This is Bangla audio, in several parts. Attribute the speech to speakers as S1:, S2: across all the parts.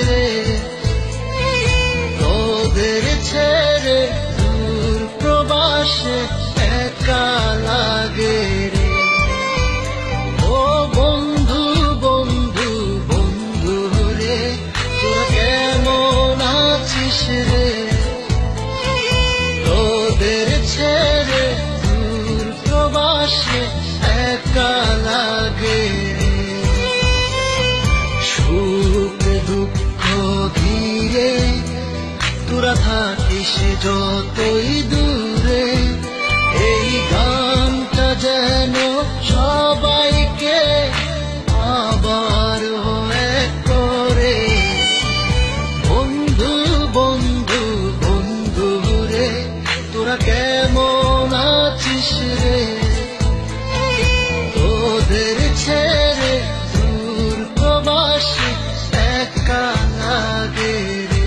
S1: রে, তোদের ছেড়ে দূর প্রবাসে একা লাগে রে। ও বন্ধু বন্ধু বন্ধু রে, তোরা কেমন আছিস রে, তোদের ছেড়ে দূর প্রবাসে একা লাগে রে। সুখ দুঃখ ঘিরে তোরা থাকিস যতই দূরে, এই গানটা যেন সবাইকে আবার এক করে। বন্ধু বন্ধু বন্ধু রে, তোরা কেমন আছিস রে, তোদের ছেড়ে দূর প্রবাসে একা লাগে রে।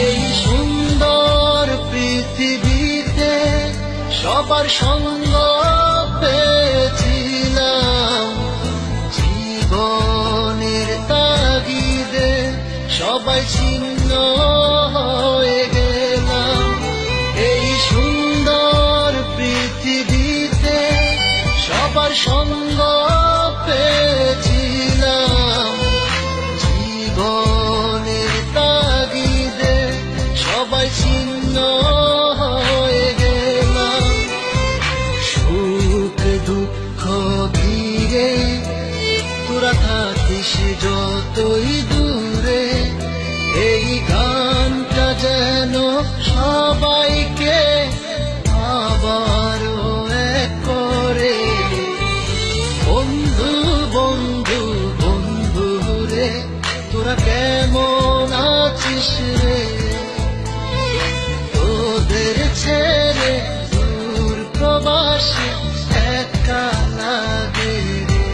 S1: এই সুন্দর পৃথিবীতে সবার সঙ্গ পেয়েছিলাম, জীবনের তাগিদে সবাই ছিন্ন হয়ে গেলাম। এই সুন্দর পৃথিবীতে সবার সঙ্গ পেয়েছিলাম, জীবনের তাগিদে সবাই ছিন্ন হয়ে গেলাম। সুখ দুঃখ ঘিরে তোরা থাকিস যতই দূরে, এই গানটা যেন সবাইকে আবার এক করে। বন্ধু বন্ধু বন্ধু রে, তোরা কেমন আছিস রে, তোদের ছেড়ে দূর প্রবাসে একা লাগে রে।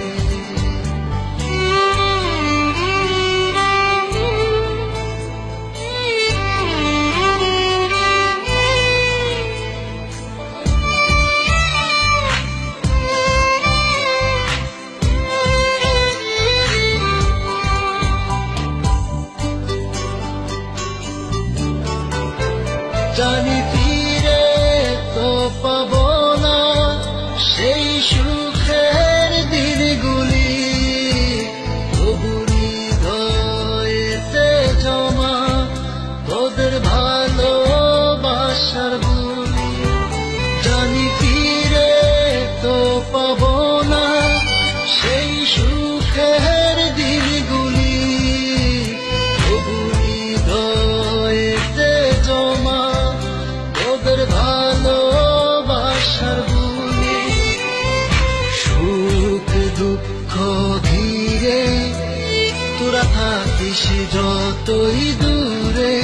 S1: জানি ফিরে তো পাবো না সেই সুখের দিনগুলি, তবু হৃদয়েতে জমা তোদের ভালোবাসার বুলি। জানি ফিরে তো পাবো না সেই সুখের দিনগুলি, তবু হৃদয়েতে জমা তোদের ভালোবাসার বুলি। সুখ দুঃখ ঘিরে তোরা থাকিস যতই দূরে,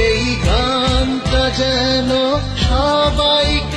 S1: এই গানটা যেন সবাইকে